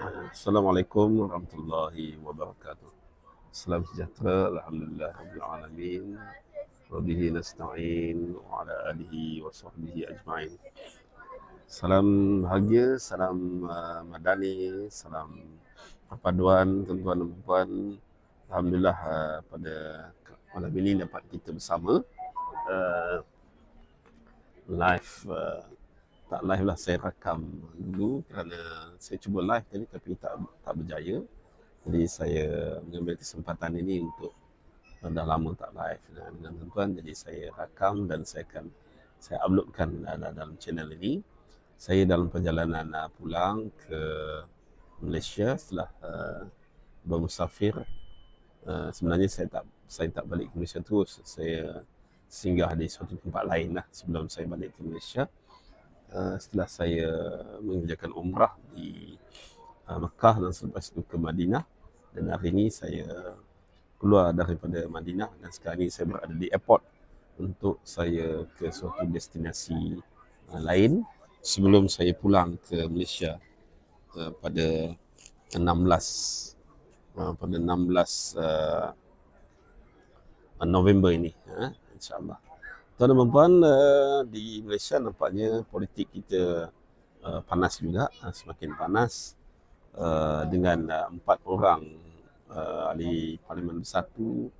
Assalamualaikum warahmatullahi wabarakatuh. Salam sejahtera, alhamdulillah rabbil alamin. Wa bihi nasta'in wa ala alihi wa sahbihi ajma'in. Salam bahagia, salam madani, salam perpaduan tuan-tuan dan puan. Alhamdulillah pada malam ini dapat kita bersama uh, live tak live lah, saya rakam dulu kerana saya cuba live tadi tapi tak berjaya. Jadi saya mengambil kesempatan ini untuk dah lama tak live dengan tuan-tuan, jadi saya rakam dan saya uploadkan dalam channel ini. Saya dalam perjalanan pulang ke Malaysia setelah bermusafir. Sebenarnya saya tak balik ke Malaysia terus. Saya singgah di suatu tempat lain lah sebelum saya balik ke Malaysia. Setelah saya mengerjakan umrah di Mekah dan selepas itu ke Madinah, dan hari ini saya keluar daripada Madinah dan sekarang ini saya berada di airport untuk saya ke suatu destinasi lain sebelum saya pulang ke Malaysia pada 16 November ini, insyaAllah. Tuan dan puan, di Malaysia nampaknya politik kita panas juga, semakin panas, dengan 4 orang ahli Parlimen Bersatu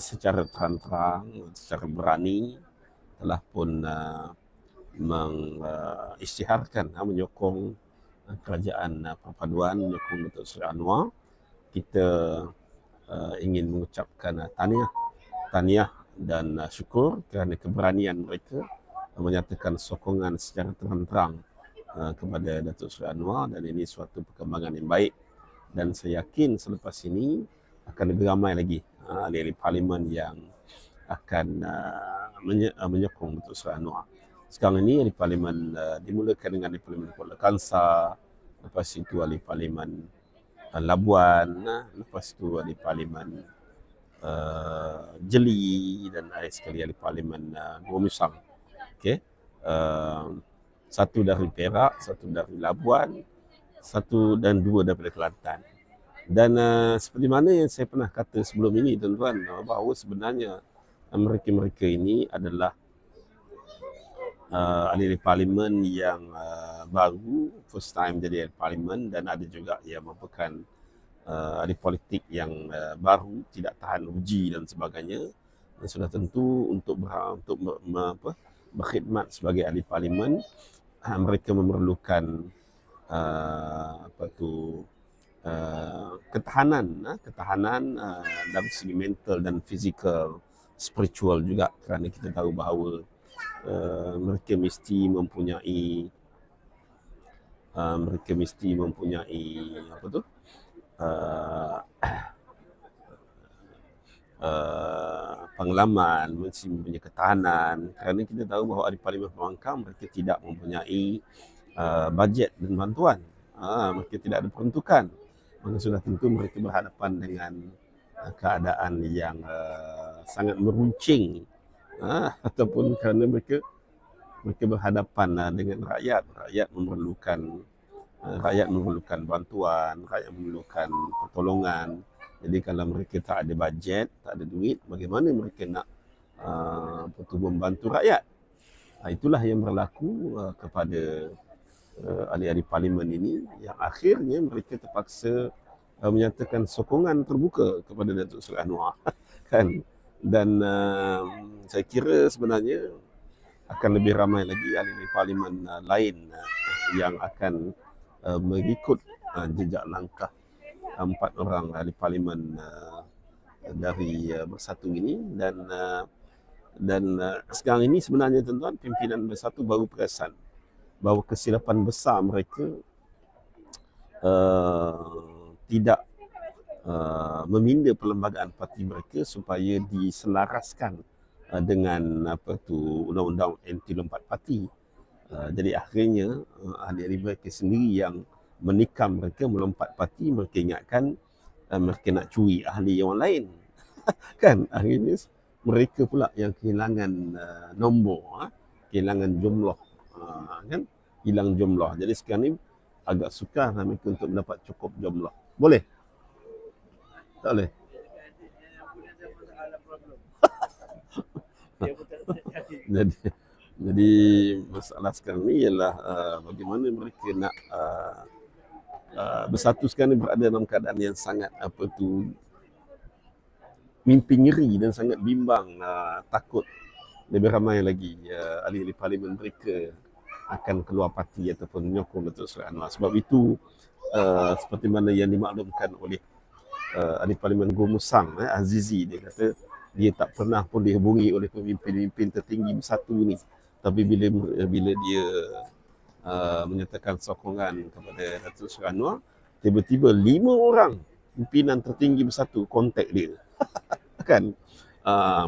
secara terang-terang, secara berani telah pun mengisytiharkan, menyokong kerajaan perpaduan, menyokong Datuk Seri Anwar. Kita ingin mengucapkan tahniah dan syukur kerana keberanian mereka menyatakan sokongan secara terang-terang kepada Datuk Seri Anwar, dan ini suatu perkembangan yang baik, dan saya yakin selepas ini akan lebih ramai lagi ahli-ahli parlimen yang akan menyokong Datuk Seri Anwar. Sekarang ini ahli parlimen dimulakan dengan ahli parlimen Kuala Kangsar, lepas itu ahli parlimen Labuan, lepas itu ahli parlimen Jeli, dan ada sekali ahli parlimen Gomusang. Okay. Satu dari Perak, satu dari Labuan, satu dan dua daripada Kelantan. Dan seperti mana yang saya pernah kata sebelum ini, tuan-tuan, bahawa sebenarnya mereka-mereka ini adalah ahli parlimen yang baru, first time jadi ahli parlimen, dan ada juga yang merupakan ahli politik yang baru, tidak tahan uji dan sebagainya. Dan sudah tentu untuk berkhidmat sebagai ahli parlimen, mereka memerlukan ketahanan dari segi mental dan fizikal, spiritual juga, kerana kita tahu bahawa mereka mesti mempunyai pengalaman, mesti mempunyai ketahanan, kerana kita tahu bahawa ahli parlimen pembangkang mereka tidak mempunyai bajet dan bantuan, mereka tidak ada peruntukan, maka sudah tentu mereka berhadapan dengan keadaan yang sangat meruncing, ataupun kerana mereka berhadapan dengan rakyat memerlukan bantuan, rakyat memerlukan pertolongan. Jadi kalau mereka tak ada bajet, tak ada duit, bagaimana mereka nak membantu rakyat? Itulah yang berlaku kepada ahli-ahli parlimen ini, yang akhirnya mereka terpaksa menyatakan sokongan terbuka kepada Datuk Seri Anwar. Kan? Dan saya kira sebenarnya akan lebih ramai lagi ahli parlimen lain yang akan mengikut jejak langkah 4 orang ahli parlimen dari Bersatu ini. Dan sekarang ini sebenarnya, tuan-tuan, pimpinan Bersatu baru perasan bahawa kesilapan besar mereka tidak meminda perlembagaan parti mereka supaya diselaraskan dengan undang-undang anti lompat parti. Jadi akhirnya ahli-ahli mereka sendiri yang menikam mereka melompat parti. Mereka ingatkan mereka nak curi ahli yang lain. Kan, akhirnya mereka pula yang kehilangan nombor, kehilangan jumlah, kan, hilang jumlah. Jadi sekarang ni agak sukar mereka untuk mendapat cukup jumlah. Boleh? Tak boleh? Jadi, jadi masalah sekarang ni ialah bagaimana mereka nak bersatu sekarang ni berada dalam keadaan yang sangat mimpi ngeri dan sangat bimbang, takut lebih ramai lagi ahli-ahli parlimen mereka akan keluar parti ataupun menyokong Datuk Seri Anwar. Sebab itu seperti mana yang dimaklumkan oleh ahli parlimen Gomusang, Azizi, dia kata dia tak pernah pun dihubungi oleh pemimpin-pemimpin tertinggi bersatu ni, tapi bila dia menyatakan sokongan kepada Datuk Seri Anwar, tiba-tiba 5 orang pimpinan tertinggi bersatu kontak dia. Kan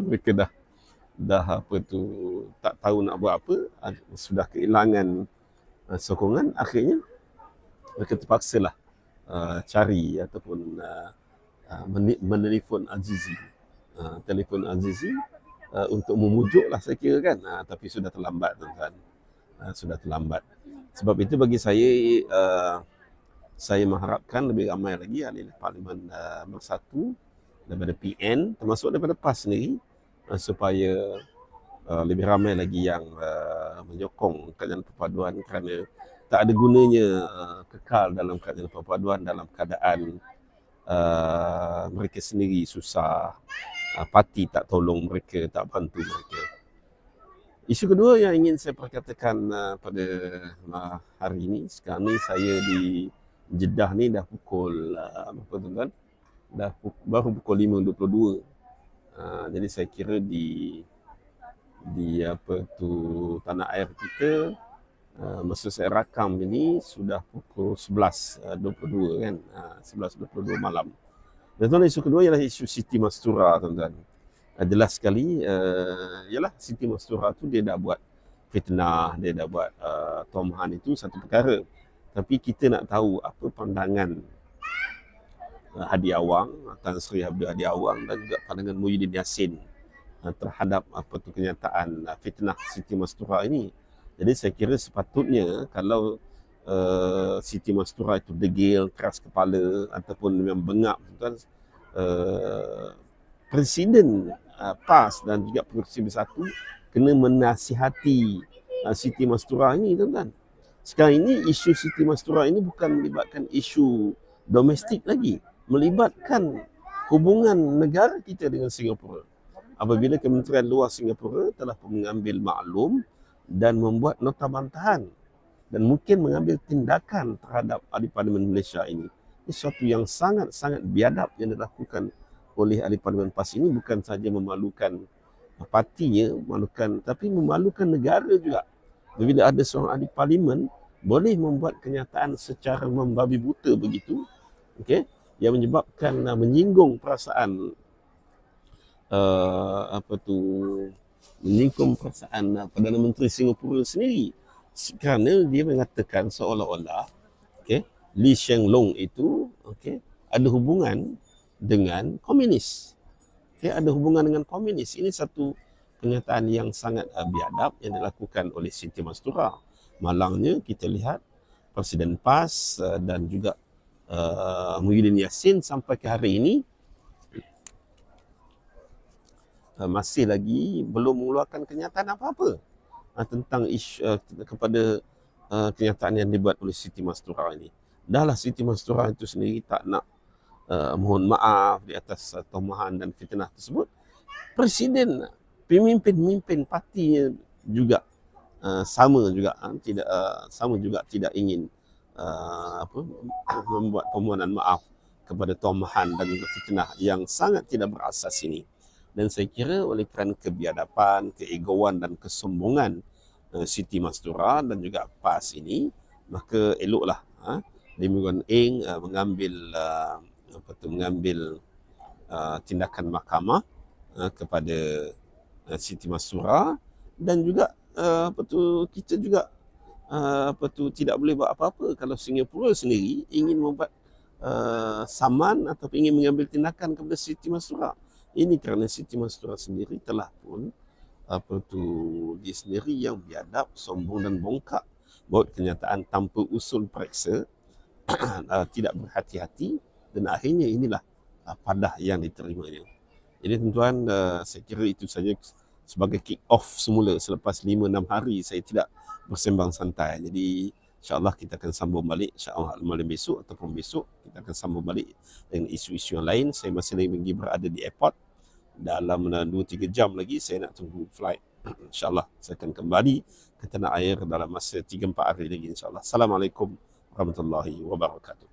mereka dah tak tahu nak buat apa, sudah kehilangan sokongan, akhirnya mereka terpaksalah cari ataupun menelefon Azizi, telefon Azizi untuk memujuklah saya kira kan, tapi sudah terlambat tuan-tuan, sudah terlambat. Sebab itu bagi saya mengharapkan lebih ramai lagi ahli parlimen bersatu daripada PN, termasuk daripada PAS sendiri, supaya lebih ramai lagi yang menyokong kerajaan perpaduan, kerana tak ada gunanya kekal dalam kerajaan perpaduan dalam keadaan mereka sendiri susah, parti tak tolong mereka, tak bantu mereka. Isu kedua yang ingin saya perkatakan pada hari ini, sekarang ni saya di Jeddah ni dah pukul berapa tuan-tuan? Baru pukul 5.22. Jadi saya kira di tanah air kita, masa saya rakam ini sudah pukul 11.22 kan, 11.22 malam. Dan tuan, isu kedua ialah isu Siti Mastura tuan-tuan. Jelas sekali, ialah Siti Mastura tu dia dah buat fitnah, dia dah buat tomahan, itu satu perkara. Tapi kita nak tahu apa pandangan Hadi Awang, Tan Sri Hadi Awang, dan juga pandangan Muhyiddin Yassin terhadap kenyataan fitnah Siti Mastura ini. Jadi saya kira sepatutnya kalau Siti Mastura itu degil, keras kepala ataupun memang bengap, tuan, Presiden PAS dan juga Pengerusi Bersatu kena menasihati Siti Mastura ini tuan-tuan. Sekarang ini isu Siti Mastura ini bukan melibatkan isu domestik lagi, melibatkan hubungan negara kita dengan Singapura. Apabila Kementerian Luar Singapura telah mengambil maklum dan membuat nota bantahan dan mungkin mengambil tindakan terhadap ahli parlimen Malaysia ini. Ini sesuatu yang sangat-sangat biadab yang dilakukan oleh ahli parlimen PAS ini, bukan sahaja memalukan partinya, tapi memalukan negara juga. Bila ada seorang ahli parlimen boleh membuat kenyataan secara membabi buta begitu, okey, yang menyebabkan menyinggung perasaan menyinggung perasaan Perdana Menteri Singapura sendiri, kerana dia mengatakan seolah-olah Lee Hsien Loong itu ada hubungan dengan komunis. Ada hubungan dengan komunis. Ini satu kenyataan yang sangat biadab yang dilakukan oleh Siti Mastura. Malangnya kita lihat Presiden PAS dan juga Muhyiddin Yassin sampai ke hari ini masih lagi belum mengeluarkan kenyataan apa-apa tentang isu kepada kenyataan yang dibuat oleh Siti Mastura ini. Dahlah Siti Mastura itu sendiri tak nak mohon maaf di atas tomahan dan fitnah tersebut. Presiden, pemimpin partinya juga sama juga tidak ingin membuat permohonan maaf kepada tomahan dan fitnah yang sangat tidak berasas ini. Dan saya kira oleh kerana kebiadaban, keegoan dan kesombongan Siti Mastura dan juga PAS ini, maka eloklah Lee Min Eng mengambil tindakan mahkamah kepada Siti Mastura, dan juga kita juga tidak boleh buat apa-apa kalau Singapura sendiri ingin membuat saman atau ingin mengambil tindakan kepada Siti Mastura. Ini kerana Siti Mastura sendiri telah pun dia sendiri yang biadab, sombong dan bongkak, buat kenyataan tanpa usul periksa tidak berhati-hati, dan akhirnya inilah padah yang diterima ini. Jadi tuan-tuan, saya kira itu saja sebagai kick off semula selepas 5-6 hari saya tidak bersembang santai. Jadi insyaAllah kita akan sambung balik, insyaAllah malam besok ataupun besok kita akan sambung balik dengan isu-isu yang lain. Saya masih lagi berada di airport, dalam 2-3 jam lagi saya nak tunggu flight. InsyaAllah saya akan kembali ke tanah air dalam masa 3-4 hari lagi insyaAllah. Assalamualaikum warahmatullahi wabarakatuh.